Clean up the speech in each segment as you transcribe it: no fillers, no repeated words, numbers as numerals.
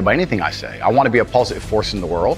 by anything I say. I want to be a positive force in the world.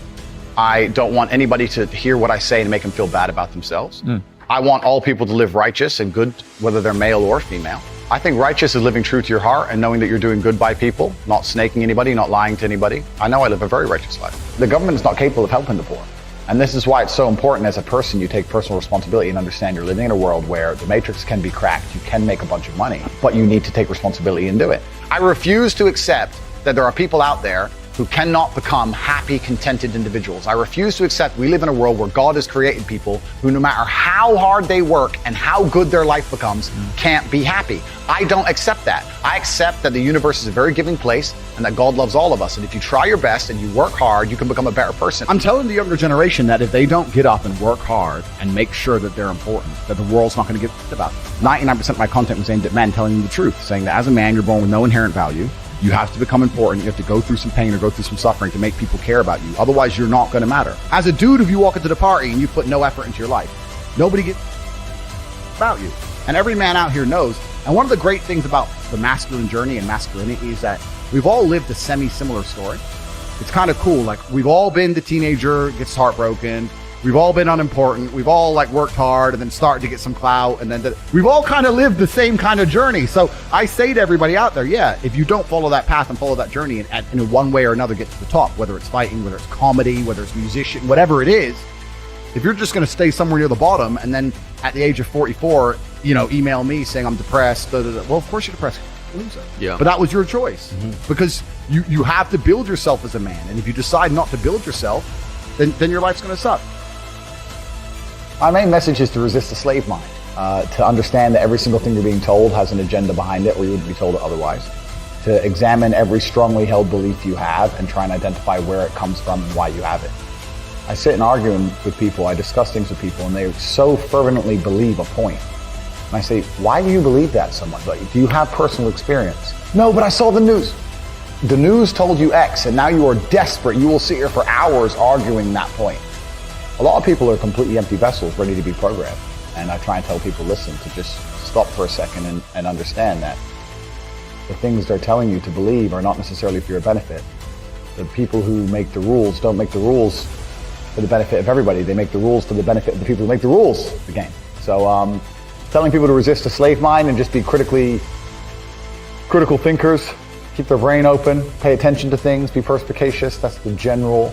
I don't want anybody to hear what I say and make them feel bad about themselves. I want all people to live righteous and good, whether they're male or female. I think righteous is living true to your heart and knowing that you're doing good by people, not snaking anybody, not lying to anybody. I know I live a very righteous life. The government is not capable of helping the poor. And this is why it's so important as a person, you take personal responsibility and understand you're living in a world where the matrix can be cracked. You can make a bunch of money, but you need to take responsibility and do it. I refuse to accept that there are people out there who cannot become happy, contented individuals. I refuse to accept we live in a world where God has created people who, no matter how hard they work and how good their life becomes, can't be happy. I don't accept that. I accept that the universe is a very giving place and that God loves all of us. And if you try your best and you work hard, you can become a better person. I'm telling the younger generation that if they don't get up and work hard and make sure that they're important, that the world's not going to give about it. 99% of my content was aimed at men telling them the truth, saying that as a man, you're born with no inherent value. You have to become important. You have to go through some pain or go through some suffering to make people care about you. Otherwise, you're not going to matter. As a dude, if you walk into the party and you put no effort into your life, nobody gets about you. And every man out here knows. And one of the great things about the masculine journey and masculinity is that we've all lived a semi-similar story. It's kind of cool. Like, we've all been the teenager, gets heartbroken. We've all been unimportant. We've all worked hard and then started to get some clout. And then we've all kind of lived the same kind of journey. So I say to everybody out there, yeah, if you don't follow that path and follow that journey and in one way or another get to the top, whether it's fighting, whether it's comedy, whether it's musician, whatever it is, if you're just going to stay somewhere near the bottom and then at the age of 44, email me saying I'm depressed, well, of course you're depressed. Loser. Yeah. But that was your choice because you have to build yourself as a man. And if you decide not to build yourself, then your life's going to suck. My main message is to resist the slave mind, to understand that every single thing you're being told has an agenda behind it or you wouldn't be told it otherwise, to examine every strongly held belief you have and try and identify where it comes from and why you have it. I sit and argue with people, I discuss things with people, and they so fervently believe a point. And I say, why do you believe that so much? Like, do you have personal experience? No, but I saw the news. The news told you X, and now you are desperate. You will sit here for hours arguing that point. A lot of people are completely empty vessels ready to be programmed. And I try and tell people, listen, to just stop for a second and understand that the things they're telling you to believe are not necessarily for your benefit. The people who make the rules don't make the rules for the benefit of everybody. They make the rules for the benefit of the people who make the rules of the game. So telling people to resist the slave mind and just be critical thinkers, keep their brain open, pay attention to things, be perspicacious, that's the general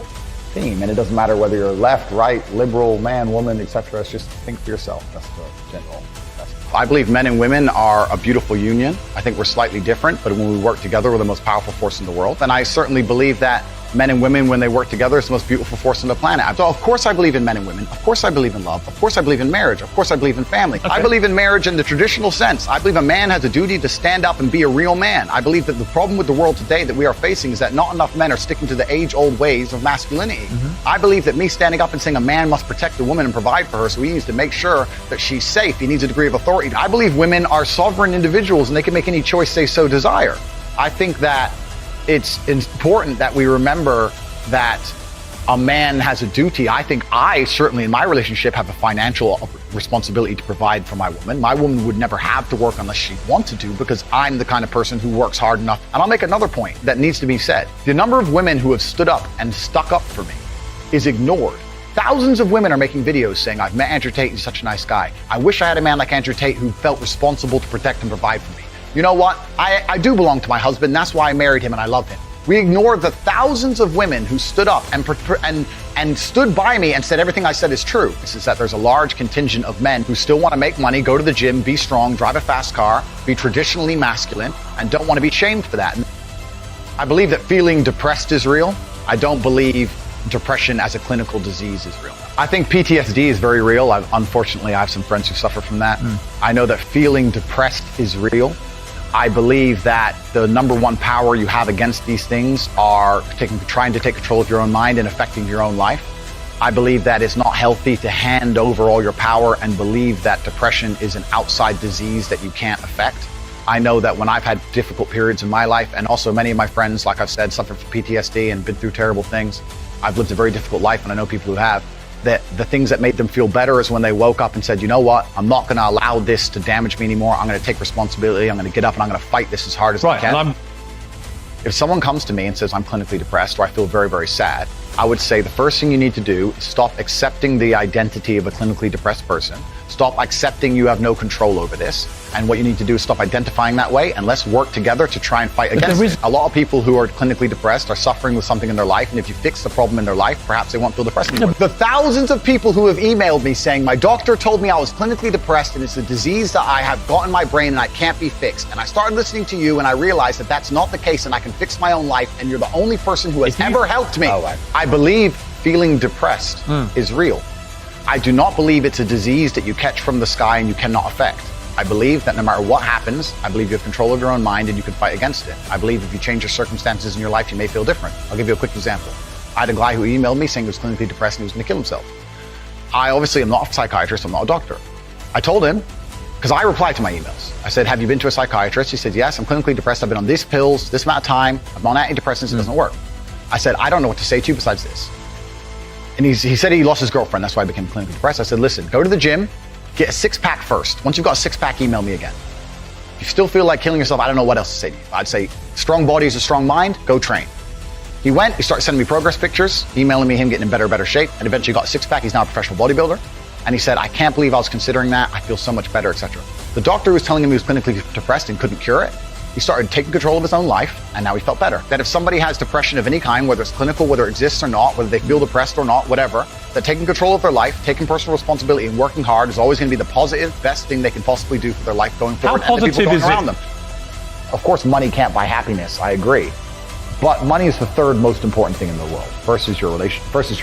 theme. And it doesn't matter whether you're left, right, liberal, man, woman, etc. It's just think for yourself. That's the general message. I believe men and women are a beautiful union. I think we're slightly different, but when we work together, we're the most powerful force in the world. And I certainly believe that men and women, when they work together, is the most beautiful force on the planet. So of course I believe in men and women. Of course I believe in love. Of course I believe in marriage. Of course I believe in family. Okay. I believe in marriage in the traditional sense. I believe a man has a duty to stand up and be a real man. I believe that the problem with the world today that we are facing is that not enough men are sticking to the age-old ways of masculinity. I believe that me standing up and saying a man must protect the woman and provide for her, so he needs to make sure that she's safe. He needs a degree of authority. I believe women are sovereign individuals and they can make any choice they so desire. I think that it's important that we remember that a man has a duty. I think I certainly in my relationship have a financial responsibility to provide for my woman. My woman would never have to work unless she wanted to because I'm the kind of person who works hard enough. And I'll make another point that needs to be said. The number of women who have stood up and stuck up for me is ignored. Thousands of women are making videos saying, I've met Andrew Tate, he's such a nice guy. I wish I had a man like Andrew Tate who felt responsible to protect and provide for me. You know what? I do belong to my husband. That's why I married him and I love him. We ignored the thousands of women who stood up and stood by me and said everything I said is true. This is that there's a large contingent of men who still want to make money, go to the gym, be strong, drive a fast car, be traditionally masculine, and don't want to be shamed for that. I believe that feeling depressed is real. I don't believe depression as a clinical disease is real. I think PTSD is very real. Unfortunately, I have some friends who suffer from that. I know that feeling depressed is real. I believe that the number one power you have against these things are trying to take control of your own mind and affecting your own life. I believe that it's not healthy to hand over all your power and believe that depression is an outside disease that you can't affect. I know that when I've had difficult periods in my life, and also many of my friends, like I've said, suffer from PTSD and been through terrible things. I've lived a very difficult life, and I know people who have. That the things that made them feel better is when they woke up and said, you know what, I'm not going to allow this to damage me anymore. I'm going to take responsibility. I'm going to get up and I'm going to fight this as hard as I can. If someone comes to me and says, I'm clinically depressed or I feel very, very sad, I would say the first thing you need to do is stop accepting the identity of a clinically depressed person. Stop accepting you have no control over this. And what you need to do is stop identifying that way, and let's work together to try and fight against it. A lot of people who are clinically depressed are suffering with something in their life, and if you fix the problem in their life, perhaps they won't feel depressed anymore. The thousands of people who have emailed me saying, my doctor told me I was clinically depressed and it's a disease that I have got in my brain and I can't be fixed. And I started listening to you and I realized that that's not the case and I can fix my own life, and you're the only person who has ever helped me. I believe feeling depressed is real. I do not believe it's a disease that you catch from the sky and you cannot affect. I believe that no matter what happens, I believe you have control of your own mind and you can fight against it. I believe if you change your circumstances in your life, you may feel different. I'll give you a quick example. I had a guy who emailed me saying he was clinically depressed and he was going to kill himself. I obviously am not a psychiatrist, I'm not a doctor. I told him, because I replied to my emails. I said, have you been to a psychiatrist? He said, yes, I'm clinically depressed. I've been on these pills, this amount of time. I'm on antidepressants, it doesn't work. I said, I don't know what to say to you besides this. And he said he lost his girlfriend, that's why I became clinically depressed. I said, listen, go to the gym, get a six-pack first. Once you've got a six-pack, email me again. If you still feel like killing yourself, I don't know what else to say to you. I'd say, strong body is a strong mind, go train. He went, he started sending me progress pictures, emailing me him getting in better shape, and eventually got a six-pack. He's now a professional bodybuilder. And he said, I can't believe I was considering that. I feel so much better, etc. The doctor was telling him he was clinically depressed and couldn't cure it. He started taking control of his own life, and now he felt better. That if somebody has depression of any kind, whether it's clinical, whether it exists or not, whether they feel depressed or not, whatever, that taking control of their life, taking personal responsibility and working hard is always going to be the positive, best thing they can possibly do for their life going forward. How positive is it? Them. Of course, money can't buy happiness, I agree. But money is the third most important thing in the world. First is your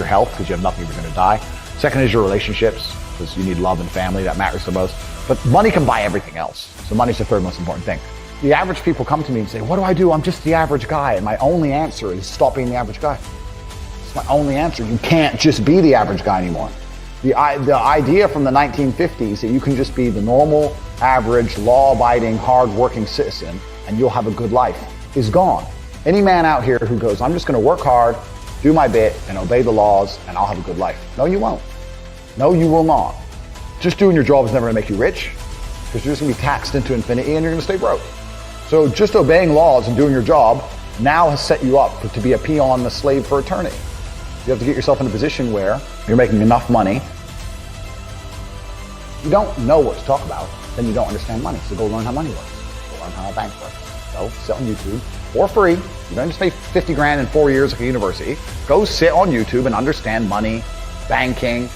health, because you have nothing if you're going to die. Second is your relationships, because you need love and family, that matters the most. But money can buy everything else. So money's the third most important thing. The average people come to me and say, what do I do? I'm just the average guy. And my only answer is stop being the average guy. It's my only answer. You can't just be the average guy anymore. The idea from the 1950s that you can just be the normal, average, law-abiding, hard-working citizen and you'll have a good life is gone. Any man out here who goes, I'm just going to work hard, do my bit, and obey the laws, and I'll have a good life. No, you won't. No, you will not. Just doing your job is never going to make you rich, because you're just going to be taxed into infinity and you're going to stay broke. So just obeying laws and doing your job now has set you up to be a peon and a slave for eternity. You have to get yourself in a position where you're making enough money. You don't know what to talk about, then you don't understand money. So go learn how money works. Go learn how a bank works. Go sit on YouTube for free. You don't just pay 50 grand in 4 years like a university. Go sit on YouTube and understand money, banking,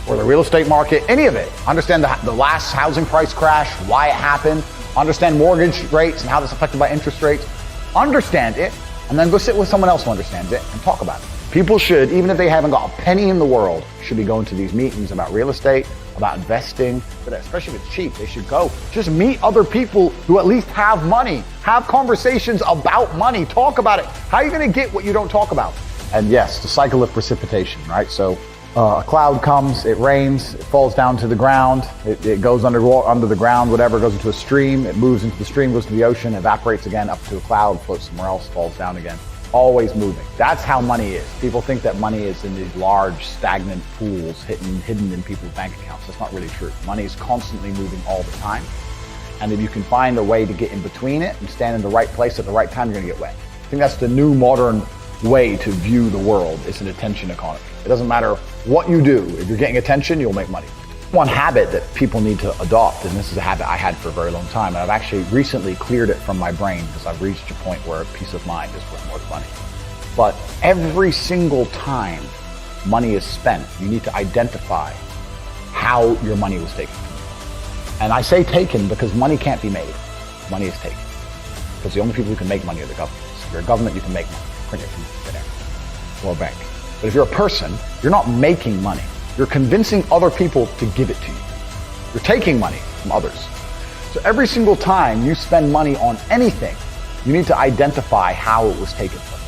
or the real estate market, any of it. Understand the last housing price crash, why it happened. Understand mortgage rates and how that's affected by interest rates. Understand it, and then go sit with someone else who understands it and talk about it. People should, even if they haven't got a penny in the world, should be going to these meetings about real estate, about investing, but especially if it's cheap, they should go. Just meet other people who at least have money. Have conversations about money. Talk about it. How are you going to get what you don't talk about? And yes, the cycle of precipitation, right? So a cloud comes, it rains, it falls down to the ground, it goes under the ground, whatever, goes into a stream, it moves into the stream, goes to the ocean, evaporates again up to a cloud, floats somewhere else, falls down again. Always moving. That's how money is. People think that money is in these large, stagnant pools hidden in people's bank accounts. That's not really true. Money is constantly moving all the time. And if you can find a way to get in between it and stand in the right place at the right time, you're going to get wet. I think that's the new modern way to view the world. It's an attention economy. It doesn't matter what you do. If you're getting attention, you'll make money. One habit that people need to adopt, and this is a habit I had for a very long time, and I've actually recently cleared it from my brain because I've reached a point where peace of mind is worth more than money. But every single time money is spent, you need to identify how your money was taken. And I say taken because money can't be made. Money is taken. Because the only people who can make money are the governments. If you're a government, you can make money. Print it from thin air or a bank. But if you're a person, you're not making money. You're convincing other people to give it to you. You're taking money from others. So every single time you spend money on anything, you need to identify how it was taken from you.